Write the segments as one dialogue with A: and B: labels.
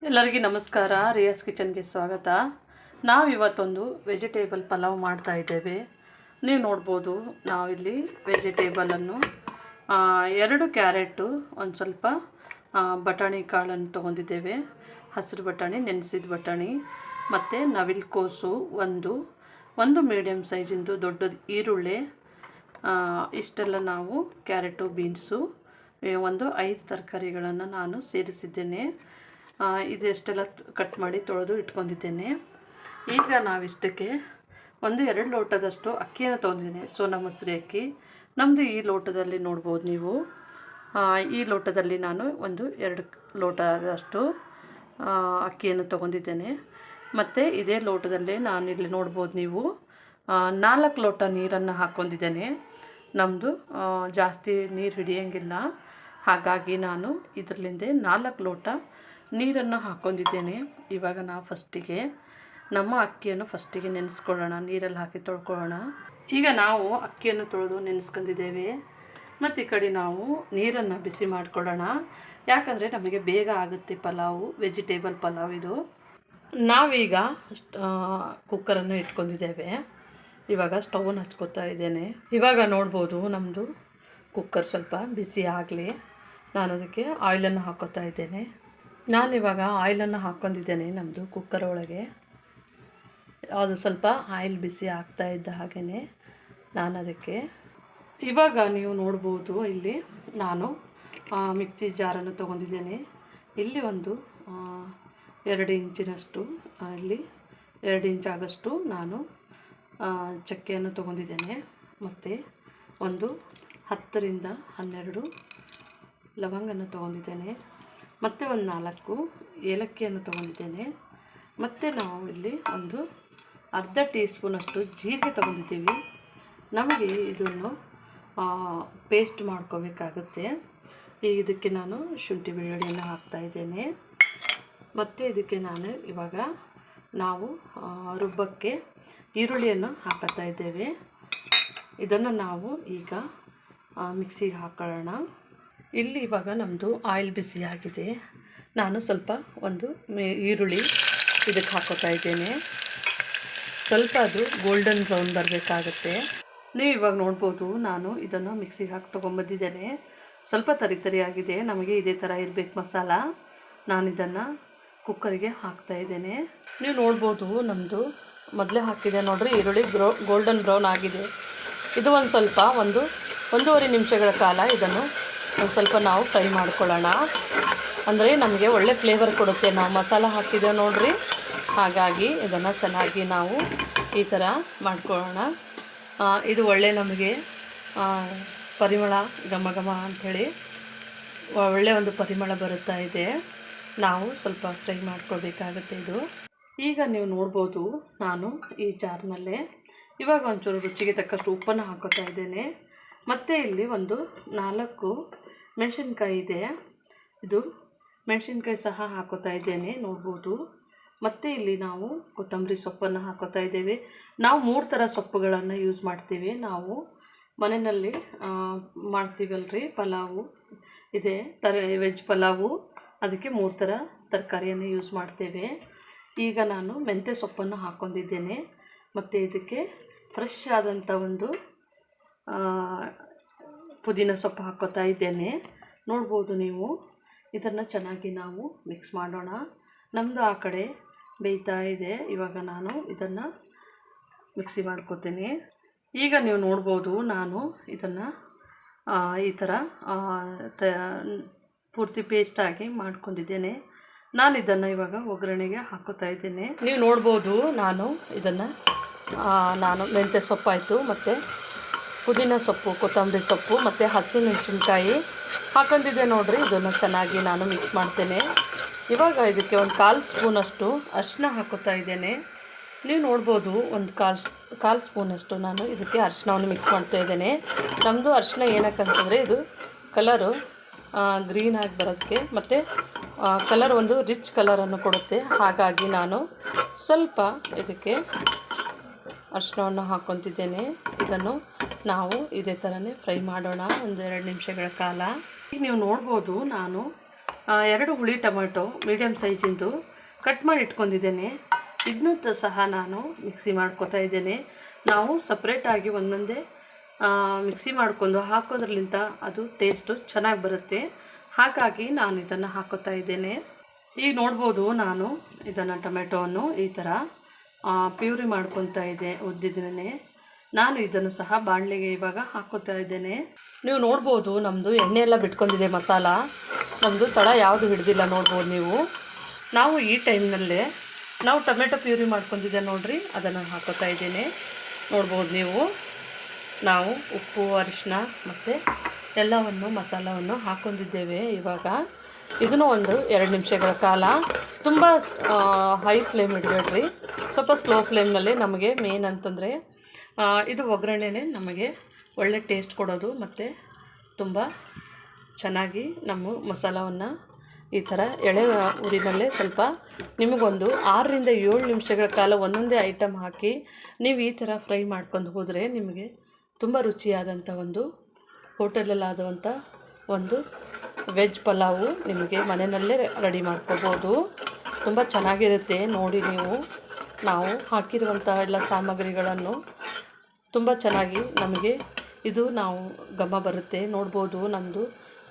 A: ಎಲ್ಲರಿಗೂ ನಮಸ್ಕಾರ. ರಿಯಾಸ್ ಕಿಚನ್ಗೆ ಸ್ವಾಗತ. ನಾವು ಇವತ್ತೊಂದು ವೆಜಿಟೇಬಲ್ ಪಲಾವ್ ಮಾಡ್ತಾ ಇದ್ದೇವೆ. ನೀವು ನೋಡ್ಬೋದು, ನಾವಿಲ್ಲಿ ವೆಜಿಟೇಬಲನ್ನು 2 ಕ್ಯಾರೆಟು, ಒಂದು ಸ್ವಲ್ಪ ಬಟಾಣಿ ಕಾಳನ್ನು ತೊಗೊಂಡಿದ್ದೇವೆ. ಹಸಿರು ಬಟಾಣಿ, ನೆನೆಸಿದ ಬಟಾಣಿ, ಮತ್ತು ನವಿಲುಕೋಸು ಒಂದು ಮೀಡಿಯಮ್ ಸೈಜಿಂದು ದೊಡ್ಡದು ಈರುಳ್ಳಿ, ಇಷ್ಟೆಲ್ಲ ನಾವು ಕ್ಯಾರೆಟು, ಬೀನ್ಸು, ಒಂದು 5 ತರಕಾರಿಗಳನ್ನು ನಾನು ಸೇರಿಸಿದ್ದೇನೆ. ಇದೆಷ್ಟೆಲ್ಲ ಕಟ್ ಮಾಡಿ ತೊಳೆದು ಇಟ್ಕೊಂಡಿದ್ದೇನೆ. ಈಗ ನಾವಿಷ್ಟಕ್ಕೆ 1-2 ಲೋಟದಷ್ಟು ಅಕ್ಕಿಯನ್ನು ತೊಗೊಂಡಿದ್ದೇನೆ. ಸೋನಾ ಮಸೂರಿ ಅಕ್ಕಿ ನಮ್ಮದು ಈ ಲೋಟದಲ್ಲಿ ನೋಡ್ಬೋದು ನೀವು. ಈ ಲೋಟದಲ್ಲಿ ನಾನು 2 ಲೋಟದಷ್ಟು ಅಕ್ಕಿಯನ್ನು ತೊಗೊಂಡಿದ್ದೇನೆ. ಮತ್ತು ಇದೇ ಲೋಟದಲ್ಲಿ ನಾನು ಇಲ್ಲಿ ನೋಡ್ಬೋದು ನೀವು 4 ಲೋಟ ನೀರನ್ನು ಹಾಕ್ಕೊಂಡಿದ್ದೇನೆ. ನಮ್ಮದು ಜಾಸ್ತಿ ನೀರು ಹಿಡಿಯೋಂಗಿಲ್ಲ, ಹಾಗಾಗಿ ನಾನು ಇದರಲ್ಲಿಂದ 4 ಲೋಟ ನೀರನ್ನು ಹಾಕ್ಕೊಂಡಿದ್ದೇನೆ. ಇವಾಗ ನಾವು ಫಸ್ಟಿಗೆ ನಮ್ಮ ಅಕ್ಕಿಯನ್ನು ನೆನೆಸ್ಕೊಳ್ಳೋಣ, ನೀರಲ್ಲಿ ಹಾಕಿ ತೊಳ್ಕೊಳ್ಳೋಣ. ಈಗ ನಾವು ಅಕ್ಕಿಯನ್ನು ತೊಳೆದು ನೆನೆಸ್ಕೊಂಡಿದ್ದೇವೆ. ಮತ್ತು ಈ ಕಡೆ ನಾವು ನೀರನ್ನು ಬಿಸಿ ಮಾಡ್ಕೊಳ್ಳೋಣ, ಯಾಕಂದರೆ ನಮಗೆ ಬೇಗ ಆಗುತ್ತೆ ಪಲಾವು, ವೆಜಿಟೇಬಲ್ ಪಲಾವ್ ಇದು. ನಾವೀಗ ಕುಕ್ಕರನ್ನು ಇಟ್ಕೊಂಡಿದ್ದೇವೆ. ಇವಾಗ ಸ್ಟವನ್ನು ಹಚ್ಕೊತಾ ಇದ್ದೇನೆ. ಇವಾಗ ನೋಡ್ಬೋದು ನಮ್ಮದು ಕುಕ್ಕರ್ ಸ್ವಲ್ಪ ಬಿಸಿ ಆಗಲಿ. ನಾನು ಅದಕ್ಕೆ ಆಯಿಲನ್ನು ಹಾಕೋತಾ ಇದ್ದೇನೆ. ನಾನಿವಾಗ ಆಯಿಲನ್ನು ಹಾಕ್ಕೊಂಡಿದ್ದೇನೆ ನಮ್ಮದು ಕುಕ್ಕರ್ ಒಳಗೆ. ಅದು ಸ್ವಲ್ಪ ಆಯಿಲ್ ಬಿಸಿ ಆಗ್ತಾ ಇದ್ದ ಹಾಗೆಯೇ ನಾನು ಅದಕ್ಕೆ ಇವಾಗ ನೀವು ನೋಡ್ಬೋದು, ಇಲ್ಲಿ ನಾನು ಮಿಕ್ಸಿ ಜಾರನ್ನು ತೊಗೊಂಡಿದ್ದೇನೆ. ಇಲ್ಲಿ 2 ಇಂಚಿನಷ್ಟು, ಇಲ್ಲಿ 2 ಇಂಚ್ ಆಗೋಷ್ಟು ನಾನು ಚಕ್ಕೆಯನ್ನು ತೊಗೊಂಡಿದ್ದೇನೆ. ಮತ್ತು 10ರಿಂದ 12 ಲವಂಗನ್ನು ತೊಗೊಂಡಿದ್ದೇನೆ. ಮತ್ತು 4 ಏಲಕ್ಕಿಯನ್ನು ತೊಗೊಂಡಿದ್ದೇನೆ. ಮತ್ತು ನಾವು ಇಲ್ಲಿ ಅರ್ಧ ಟೀ ಸ್ಪೂನಷ್ಟು ಜೀರಿಗೆ ತೊಗೊಂಡಿದ್ದೀವಿ. ನಮಗೆ ಇದನ್ನು ಪೇಸ್ಟ್ ಮಾಡ್ಕೋಬೇಕಾಗುತ್ತೆ. ಈಗ ಇದಕ್ಕೆ ನಾನು ಶುಂಠಿ ಬೆಳ್ಳುಳ್ಳಿಯನ್ನು ಹಾಕ್ತಾಯಿದ್ದೇನೆ. ಮತ್ತು ಇದಕ್ಕೆ ನಾವು ರುಬ್ಬಕ್ಕೆ ಈರುಳ್ಳಿಯನ್ನು ಹಾಕ್ತಾ ಇದ್ದೇವೆ. ಇದನ್ನು ನಾವು ಈಗ ಮಿಕ್ಸಿಗೆ ಹಾಕೊಳ್ಳೋಣ. ಇಲ್ಲಿ ಇವಾಗ ನಮ್ಮದು ಆಯಿಲ್ ಬಿಸಿಯಾಗಿದೆ. ನಾನು ಸ್ವಲ್ಪ ಈರುಳ್ಳಿ ಇದಕ್ಕೆ ಹಾಕೋತಾ ಇದ್ದೇನೆ. ಸ್ವಲ್ಪ ಅದು ಗೋಲ್ಡನ್ ಬ್ರೌನ್ ಬರಬೇಕಾಗುತ್ತೆ. ನೀವು ಇವಾಗ ನೋಡ್ಬೋದು, ನಾನು ಇದನ್ನು ಮಿಕ್ಸಿಗೆ ಹಾಕಿ ತೊಗೊಂಬಂದಿದ್ದೇನೆ. ಸ್ವಲ್ಪ ತರಿಯಾಗಿದೆ, ನಮಗೆ ಇದೇ ಥರ ಇರಬೇಕು ಮಸಾಲ. ನಾನು ಇದನ್ನು ಕುಕ್ಕರಿಗೆ ಹಾಕ್ತಾಯಿದ್ದೇನೆ. ನೀವು ನೋಡ್ಬೋದು, ನಮ್ಮದು ಮೊದಲೇ ಹಾಕಿದೆ ನೋಡ್ರಿ, ಈರುಳ್ಳಿ ಗೋಲ್ಡನ್ ಬ್ರೌನ್ ಆಗಿದೆ. ಇದು ಸ್ವಲ್ಪ 1-1.5 ನಿಮಿಷಗಳ ಕಾಲ ಇದನ್ನು ಸ್ವಲ್ಪ ನಾವು ಫ್ರೈ ಮಾಡ್ಕೊಳ್ಳೋಣ. ಅಂದರೆ ನಮಗೆ ಒಳ್ಳೆ ಫ್ಲೇವರ್ ಕೊಡುತ್ತೆ, ನಾವು ಮಸಾಲ ಹಾಕಿದ್ದೇವೆ ನೋಡ್ರಿ. ಹಾಗಾಗಿ ಇದನ್ನು ಚೆನ್ನಾಗಿ ನಾವು ಈ ಥರ ಮಾಡ್ಕೊಳ್ಳೋಣ. ಇದು ಒಳ್ಳೆ ನಮಗೆ ಪರಿಮಳ, ಘಮ ಅಂಥೇಳಿ ಒಳ್ಳೆ ಪರಿಮಳ ಬರುತ್ತಾ ಇದೆ. ನಾವು ಸ್ವಲ್ಪ ಫ್ರೈ ಮಾಡ್ಕೊಳ್ಬೇಕಾಗುತ್ತೆ ಇದು. ಈಗ ನೀವು ನೋಡ್ಬೋದು, ನಾನು ಈ ಜಾರ್ನಲ್ಲೇ ಇವಾಗ ಒಂಚೂರು ರುಚಿಗೆ ತಕ್ಕಷ್ಟು ಉಪ್ಪನ್ನು ಹಾಕೋತಾ ಇದ್ದೇನೆ. ಮತ್ತು ಇಲ್ಲಿ 4 ಮೆಣಸಿನ್ಕಾಯಿ ಇದೆ, ಇದು ಮೆಣಸಿನ್ಕಾಯಿ ಸಹ ಹಾಕೋತಾ ಇದ್ದೇನೆ, ನೋಡ್ಬೋದು. ಮತ್ತು ಇಲ್ಲಿ ನಾವು ಕೊತ್ತಂಬರಿ ಸೊಪ್ಪನ್ನು ಹಾಕೋತಾ ಇದ್ದೇವೆ. ನಾವು 3 ಥರ ಸೊಪ್ಪುಗಳನ್ನು ಯೂಸ್ ಮಾಡ್ತೀವಿ. ನಾವು ಮನೆಯಲ್ಲಿ ಮಾಡ್ತೀವಲ್ರಿ ಪಲಾವು, ಇದೆ ವೆಜ್ ಪಲಾವು, ಅದಕ್ಕೆ 3 ಥರ ತರಕಾರಿಯನ್ನು ಯೂಸ್ ಮಾಡ್ತೇವೆ. ಈಗ ನಾನು ಮೆಂತ್ಯ ಸೊಪ್ಪನ್ನು ಹಾಕ್ಕೊಂಡಿದ್ದೇನೆ. ಮತ್ತು ಇದಕ್ಕೆ ಫ್ರೆಶ್ ಆದಂಥ ಪುದೀನ ಸೊಪ್ಪು ಹಾಕೋತಾ ಇದ್ದೇನೆ. ನೋಡ್ಬೋದು ನೀವು. ಇದನ್ನು ಚೆನ್ನಾಗಿ ನಾವು ಮಿಕ್ಸ್ ಮಾಡೋಣ. ನಮ್ಮದು ಆ ಕಡೆ ಬೇಯ್ತಾ ಇದೆ. ಇವಾಗ ನಾನು ಇದನ್ನು ಮಿಕ್ಸಿ ಮಾಡ್ಕೋತೀನಿ. ಈಗ ನೀವು ನೋಡ್ಬೋದು, ನಾನು ಇದನ್ನು ಈ ಥರ ಪೂರ್ತಿ ಪೇಸ್ಟಾಗಿ ಮಾಡ್ಕೊಂಡಿದ್ದೇನೆ. ನಾನು ಇದನ್ನು ಇವಾಗ ಒಗ್ಗರಣೆಗೆ ಹಾಕೋತಾ ಇದ್ದೇನೆ. ನೀವು ನೋಡ್ಬೋದು, ನಾನು ಮೆಂತ್ಯ ಸೊಪ್ಪಾಯಿತು, ಮತ್ತು ಪುದೀನ ಸೊಪ್ಪು, ಕೊತ್ತಂಬರಿ ಸೊಪ್ಪು ಮತ್ತು ಹಸಿಮೆಣಸಿನ್ಕಾಯಿ ಹಾಕೊಂಡಿದ್ದೆ ನೋಡಿರಿ. ಇದನ್ನು ಚೆನ್ನಾಗಿ ನಾನು ಮಿಕ್ಸ್ ಮಾಡ್ತೇನೆ. ಇವಾಗ ಇದಕ್ಕೆ 1/4 ಸ್ಪೂನಷ್ಟು ಅರಿಶಿನ ಹಾಕೋತಾ ಇದ್ದೇನೆ. ನೀವು ನೋಡ್ಬೋದು, 1/4 ಸ್ಪೂನಷ್ಟು ನಾನು ಇದಕ್ಕೆ ಅರಿಶಿನವನ್ನು ಮಿಕ್ಸ್ ಮಾಡ್ತಾ ಇದ್ದೇನೆ. ನಮ್ಮದು ಅರಿಶಿನ ಏನಕ್ಕಂತಂದರೆ ಇದು ಕಲರು ಗ್ರೀನಾಗಿ ಬರೋದಕ್ಕೆ, ಮತ್ತು ಕಲರ್ ರಿಚ್ ಕಲರನ್ನು ಕೊಡುತ್ತೆ. ಹಾಗಾಗಿ ನಾನು ಸ್ವಲ್ಪ ಇದಕ್ಕೆ ಅರಿಶಿನವನ್ನು ಹಾಕ್ಕೊತಿದ್ದೇನೆ. ಇದನ್ನು ನಾವು ಇದೇ ಥರನೇ ಫ್ರೈ ಮಾಡೋಣ 1-2 ನಿಮಿಷಗಳ ಕಾಲ. ಈಗ ನೀವು ನೋಡ್ಬೋದು, ನಾನು 2 ಹುಳಿ ಟೊಮೆಟೊ ಮೀಡಿಯಮ್ ಸೈಜಿಂದು ಕಟ್ ಮಾಡಿ ಇಟ್ಕೊಂಡಿದ್ದೇನೆ. ಇದನ್ನೂ ಸಹ ನಾನು ಮಿಕ್ಸಿ ಮಾಡ್ಕೊತಾ ಇದ್ದೇನೆ. ನಾವು ಸಪ್ರೇಟಾಗಿ ಒಂದೊಂದೇ ಮಿಕ್ಸಿ ಮಾಡ್ಕೊಂಡು ಹಾಕೋದ್ರಲ್ಲಿಂದ ಅದು ಟೇಸ್ಟು ಚೆನ್ನಾಗಿ ಬರುತ್ತೆ. ಹಾಗಾಗಿ ನಾನು ಇದನ್ನು ಹಾಕೋತಾ ಇದ್ದೇನೆ. ಈಗ ನೋಡ್ಬೋದು ನಾನು ಇದನ್ನು ಟೊಮೆಟೊವನ್ನು ಈ ಥರ ಪ್ಯೂರಿ ಮಾಡ್ಕೊತಾ ಇದ್ದೆ ಉದ್ದಿದ್ದೇನೆ. ನಾನು ಇದನ್ನು ಸಹ ಬಾಣಲೆಗೆ ಇವಾಗ ಹಾಕೋತಾ ಇದ್ದೇನೆ. ನೀವು ನೋಡ್ಬೋದು ನಮ್ಮದು ಎಣ್ಣೆ ಎಲ್ಲ ಬಿಟ್ಕೊಂಡಿದೆ, ಮಸಾಲ ನಮ್ಮದು ತಳ ಯಾವುದು ಹಿಡಿದಿಲ್ಲ ನೋಡ್ಬೋದು ನೀವು. ನಾವು ಈ ಟೈಮ್ನಲ್ಲೇ ನಾವು ಟೊಮೆಟೊ ಪ್ಯೂರಿ ಮಾಡ್ಕೊಂಡಿದ್ದೆ ನೋಡ್ರಿ, ಅದನ್ನು ಹಾಕೋತಾ ಇದ್ದೇನೆ. ನೋಡ್ಬೋದು ನೀವು, ನಾವು ಉಪ್ಪು ಅರಿಶಿನ ಮತ್ತು ಎಲ್ಲವನ್ನು ಮಸಾಲವನ್ನು ಹಾಕ್ಕೊಂಡಿದ್ದೇವೆ. ಇವಾಗ ಇದನ್ನು ಒಂದು 2 ನಿಮಿಷಗಳ ಕಾಲ ತುಂಬ ಹೈ ಫ್ಲೇಮ್ ಇಡಬೇಡ್ರಿ, ಸ್ವಲ್ಪ ಸ್ಲೋ ಫ್ಲೇಮ್ನಲ್ಲಿ. ನಮಗೆ ಮೇನ್ ಅಂತಂದರೆ ಇದು ಒಗ್ಗರಣೆನೇ ನಮಗೆ ಒಳ್ಳೆ ಟೇಸ್ಟ್ ಕೊಡೋದು ಮತ್ತು ತುಂಬ ಚೆನ್ನಾಗಿ ನಮ್ಮ ಮಸಾಲವನ್ನು ಈ ಥರ ಎಳೆ ಉರಿನಲ್ಲೇ ಸ್ವಲ್ಪ ನಿಮಗೊಂದು 6 ರಿಂದ 7 ನಿಮಿಷಗಳ ಕಾಲ ಒಂದೊಂದೇ ಐಟಮ್ ಹಾಕಿ ನೀವು ಈ ಥರ ಫ್ರೈ ಮಾಡ್ಕೊಂಡು ಹೋದರೆ ನಿಮಗೆ ತುಂಬ ರುಚಿಯಾದಂಥ ಒಂದು ಹೋಟೆಲಲ್ಲಾದಂಥ ಒಂದು ವೆಜ್ ಪಲಾವು ನಿಮಗೆ ಮನೆಯಲ್ಲೇ ರೆಡಿ ಮಾಡ್ಕೋಬೋದು. ತುಂಬ ಚೆನ್ನಾಗಿರುತ್ತೆ ನೋಡಿ ನೀವು. ನಾವು ಹಾಕಿರುವಂಥ ಎಲ್ಲ ಸಾಮಗ್ರಿಗಳನ್ನು ತುಂಬ ಚೆನ್ನಾಗಿ ನಮಗೆ ಇದು ನಾವು ಘಮ ಬರುತ್ತೆ. ನೋಡ್ಬೋದು ನಮ್ಮದು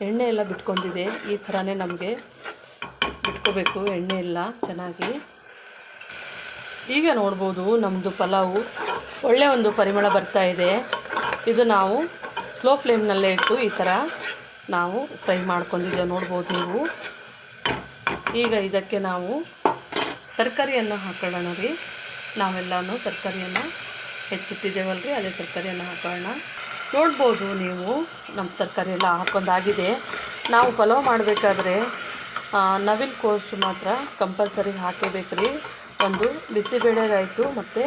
A: ಎಣ್ಣೆ ಎಲ್ಲ ಬಿಟ್ಕೊಂಡಿದೆ. ಈ ಥರನೇ ನಮಗೆ ಬಿಟ್ಕೋಬೇಕು ಎಣ್ಣೆ ಎಲ್ಲ ಚೆನ್ನಾಗಿ. ಈಗ ನೋಡ್ಬೋದು ನಮ್ಮದು ಪಲಾವು ಒಳ್ಳೆಯ ಒಂದು ಪರಿಮಳ ಬರ್ತಾ ಇದೆ. ಇದು ನಾವು ಸ್ಲೋ ಫ್ಲೇಮ್ನಲ್ಲೇ ಇಟ್ಟು ಈ ಥರ ನಾವು ಫ್ರೈ ಮಾಡ್ಕೊಂಡಿದ್ದೇವೆ ನೋಡ್ಬೋದು ನೀವು. ಈಗ ಇದಕ್ಕೆ ನಾವು ತರಕಾರಿಯನ್ನು ಹಾಕೊಳ್ಳೋಣ ರೀ. ನಾವೆಲ್ಲನೂ ತರಕಾರಿಯನ್ನು ಹೆಚ್ಚಿಟ್ಟಿದ್ದೇವಲ್ರಿ, ಅದೇ ತರಕಾರಿಯನ್ನು ಹಾಕೋಣ. ನೋಡ್ಬೋದು ನೀವು ನಮ್ಮ ತರಕಾರಿ ಎಲ್ಲ ಹಾಕೊಂಡಾಗಿದೆ. ನಾವು ಪಲಾವ್ ಮಾಡಬೇಕಾದ್ರೆ ನವಿಲು ಕೋಸು ಮಾತ್ರ ಕಂಪಲ್ಸರಿ ಹಾಕಬೇಕು ರೀ. ಒಂದು ಬಿಸಿಬೇಳೆ ರೈಸು ಮತ್ತು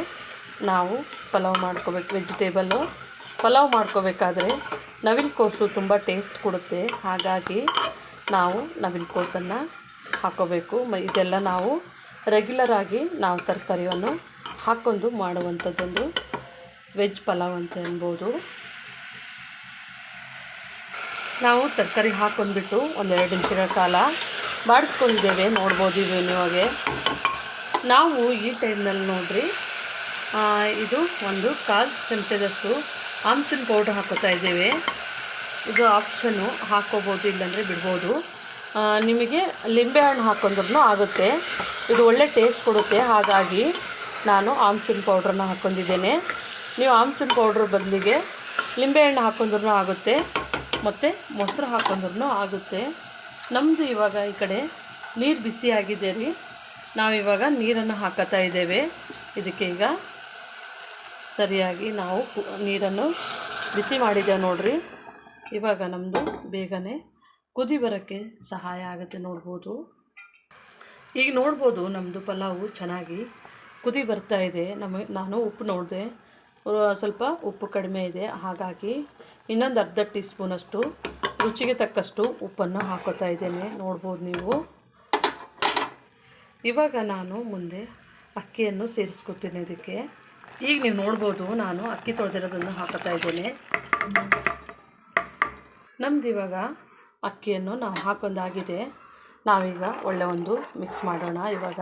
A: ನಾವು ಪಲಾವ್ ಮಾಡ್ಕೋಬೇಕು. ವೆಜಿಟೇಬಲ್ಲು ಪಲಾವ್ ಮಾಡ್ಕೋಬೇಕಾದ್ರೆ ನವಿಲು ಕೋಸು ತುಂಬ ಟೇಸ್ಟ್ ಕೊಡುತ್ತೆ. ಹಾಗಾಗಿ ನಾವು ನವಿಲು ಕೋಸನ್ನು ಹಾಕೋಬೇಕು. ಇದೆಲ್ಲ ನಾವು ರೆಗ್ಯುಲರಾಗಿ ನಾವು ತರಕಾರಿಯನ್ನು ಹಾಕ್ಕೊಂಡು ಮಾಡುವಂಥದ್ದೊಂದು ವೆಜ್ ಪಲಾವ್ ಅಂತ ಅನ್ಬೋದು. ನಾವು ತರಕಾರಿ ಹಾಕ್ಕೊಂಡ್ಬಿಟ್ಟು ಒಂದು 2 ನಿಮಿಷಗಳ ಕಾಲ ಬಾಡಿಸ್ಕೊಂಡಿದ್ದೇವೆ. ನೋಡ್ಬೋದು ಇದು ನಿಮಗೆ. ನಾವು ಈ ಟೈಮ್ನಲ್ಲಿ ನೋಡಿರಿ ಇದು ಒಂದು 1/4 ಚಮಚದಷ್ಟು ಆಮ್ಚೂರ್ ಪೌಡ್ರ್ ಹಾಕೋತಾ ಇದ್ದೇವೆ. ಇದು ಆಪ್ಷನ್ನು, ಹಾಕ್ಕೋಬೋದು ಇಲ್ಲಾಂದರೆ ಬಿಡ್ಬೋದು. ನಿಮಗೆ ಲಿಂಬೆಹಣ್ಣು ಹಾಕ್ಕೊಂಡ್ರೂ ಆಗುತ್ತೆ. ಇದು ಒಳ್ಳೆ ಟೇಸ್ಟ್ ಕೊಡುತ್ತೆ. ಹಾಗಾಗಿ ನಾನು ಆಮ್ಚೂರ್ ಪೌಡ್ರನ್ನ ಹಾಕ್ಕೊಂಡಿದ್ದೇನೆ. ನೀವು ಆಮ್ಚೂರ್ ಪೌಡ್ರ್ ಬದಲಿಗೆ ಲಿಂಬೆಹಣ್ಣು ಹಾಕ್ಕೊಂಡ್ರೂ ಆಗುತ್ತೆ ಮತ್ತು ಮೊಸರು ಹಾಕ್ಕೊಂಡ್ರೂ ಆಗುತ್ತೆ. ನಮ್ಮದು ಇವಾಗ ಈ ಕಡೆ ನೀರು ಬಿಸಿ ಆಗಿದೆ ರೀ. ನಾವಿವಾಗ ನೀರನ್ನು ಹಾಕೋತಾ ಇದ್ದೇವೆ. ಇದಕ್ಕೆ ಈಗ ಸರಿಯಾಗಿ ನಾವು ನೀರನ್ನು ಬಿಸಿ ಮಾಡಿದ್ದೇವೆ ನೋಡಿರಿ. ಇವಾಗ ನಮ್ಮದು ಬೇಗನೆ ಕುದಿ ಬರೋಕ್ಕೆ ಸಹಾಯ ಆಗುತ್ತೆ ನೋಡ್ಬೋದು. ಈಗ ನೋಡ್ಬೋದು ನಮ್ಮದು ಪಲಾವು ಚೆನ್ನಾಗಿ ಕುದಿ ಬರ್ತಾ ಇದೆ. ನಾನು ಉಪ್ಪು ನೋಡಿದೆ, ಸ್ವಲ್ಪ ಉಪ್ಪು ಕಡಿಮೆ ಇದೆ. ಹಾಗಾಗಿ ಇನ್ನೊಂದು ಅರ್ಧ ಟೀ ಸ್ಪೂನಷ್ಟು ರುಚಿಗೆ ತಕ್ಕಷ್ಟು ಉಪ್ಪನ್ನು ಹಾಕೋತಾ ಇದ್ದೇನೆ. ನೋಡ್ಬೋದು ನೀವು. ಇವಾಗ ನಾನು ಮುಂದೆ ಅಕ್ಕಿಯನ್ನು ಸೇರಿಸ್ಕೊತೀನಿ ಇದಕ್ಕೆ. ಈಗ ನೀವು ನೋಡ್ಬೋದು ನಾನು ಅಕ್ಕಿ ತೊಳೆದಿರೋದನ್ನು ಹಾಕೋತಾ ಇದ್ದೇನೆ. ನಮ್ದು ಇವಾಗ ಅಕ್ಕಿಯನ್ನು ನಾವು ಹಾಕೊಂಡಾಗಿದೆ. ನಾವೀಗ ಒಳ್ಳೆ ಒಂದು ಮಿಕ್ಸ್ ಮಾಡೋಣ. ಇವಾಗ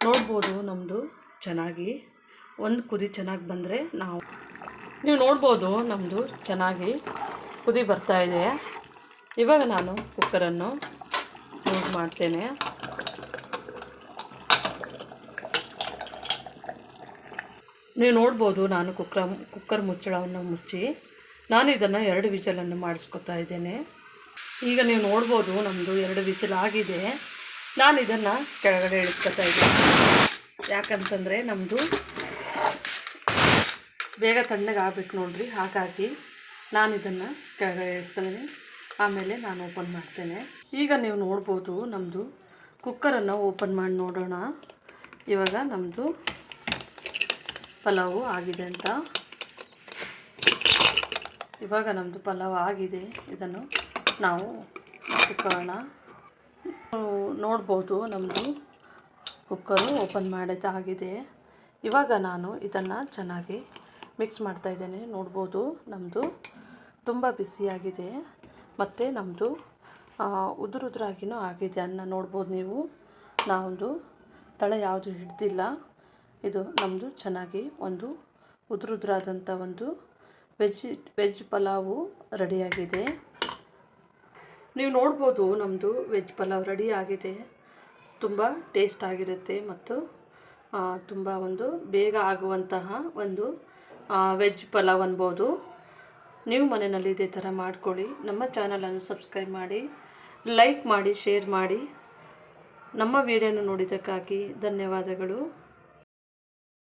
A: ನೋಡ್ಬೋದು ನಮ್ಮದು ಚೆನ್ನಾಗಿ ಒಂದು ಕುದಿ ಚೆನ್ನಾಗಿ ಬಂದರೆ ನೀವು ನೋಡ್ಬೋದು ನಮ್ಮದು ಚೆನ್ನಾಗಿ ಕುದಿ ಬರ್ತಾ ಇದೆ. ಇವಾಗ ನಾನು ಕುಕ್ಕರನ್ನು ಯೂಸ್ ಮಾಡ್ತೇನೆ. ನೀವು ನೋಡ್ಬೋದು ನಾನು ಕುಕ್ಕರ್ ಮುಚ್ಚಳವನ್ನು ಮುಚ್ಚಿ ನಾನು ಇದನ್ನು 2 ವಿಜಲನ್ನು ಮಾಡಿಸ್ಕೊತಾ ಇದ್ದೇನೆ. ಈಗ ನೀವು ನೋಡ್ಬೋದು ನಮ್ಮದು 2 ವಿಜಲ್ ಆಗಿದೆ. ನಾನು ಇದನ್ನು ಕೆಳಗಡೆ ಇಳಿಸ್ಕೊತಾ ಇದ್ದೇನೆ. ಯಾಕಂತಂದರೆ ನಮ್ಮದು ಬೇಗ ತಣ್ಣಗೆ ಆಗಬೇಕು ನೋಡಿರಿ. ಹಾಗಾಗಿ ನಾನು ಇದನ್ನು ಕೆಳಗಡೆ ಇಳಿಸ್ಕೊತೀನಿ. ಆಮೇಲೆ ನಾನು ಓಪನ್ ಮಾಡ್ತೇನೆ. ಈಗ ನೀವು ನೋಡ್ಬೋದು ನಮ್ಮದು ಕುಕ್ಕರನ್ನು ಓಪನ್ ಮಾಡಿ ನೋಡೋಣ. ಇವಾಗ ನಮ್ಮದು ಪಲಾವು ಆಗಿದೆ ಅಂತ. ಇವಾಗ ನಮ್ಮದು ಪಲಾವ್ ಆಗಿದೆ. ಇದನ್ನು ನಾವು ಇಟ್ಕೊಳ್ಳೋಣ. ನೋಡ್ಬೋದು ನಮ್ಮದು ಕುಕ್ಕರು ಓಪನ್ ಮಾಡಿದ್ದಾಗಿದೆ. ಇವಾಗ ನಾನು ಇದನ್ನು ಚೆನ್ನಾಗಿ ಮಿಕ್ಸ್ ಮಾಡ್ತಾಯಿದ್ದೇನೆ. ನೋಡ್ಬೋದು ನಮ್ಮದು ತುಂಬ ಬಿಸಿಯಾಗಿದೆ ಮತ್ತು ನಮ್ಮದು ಉದುರಾಗಿನೂ ಆಗಿದೆ ಅನ್ನ ನೋಡ್ಬೋದು ನೀವು. ನಾವೊಂದು ತಳ ಯಾವುದು ಹಿಡ್ದಿಲ್ಲ. ಇದು ನಮ್ಮದು ಚೆನ್ನಾಗಿ ಒಂದು ಉದುರಾದಂಥ ಒಂದು ವೆಜ್ ಪಲಾವು ರೆಡಿಯಾಗಿದೆ. ನೀವು ನೋಡ್ಬೋದು ನಮ್ಮದು ವೆಜ್ ಪಲಾವ್ ರೆಡಿ ಆಗಿದೆ. ತುಂಬ ಟೇಸ್ಟ್ ಆಗಿರುತ್ತೆ ಮತ್ತು ತುಂಬ ಒಂದು ಬೇಗ ಆಗುವಂತಹ ಒಂದು ವೆಜ್ ಪಲಾವ್ ಅನ್ಬೋದು. ನೀವು ಮನೆಯಲ್ಲಿ ಇದೇ ಥರ ಮಾಡ್ಕೊಳ್ಳಿ. ನಮ್ಮ ಚಾನಲನ್ನು ಸಬ್ಸ್ಕ್ರೈಬ್ ಮಾಡಿ, ಲೈಕ್ ಮಾಡಿ, ಶೇರ್ ಮಾಡಿ. ನಮ್ಮ ವಿಡಿಯೋನ ನೋಡಿದ್ದಕ್ಕಾಗಿ ಧನ್ಯವಾದಗಳು.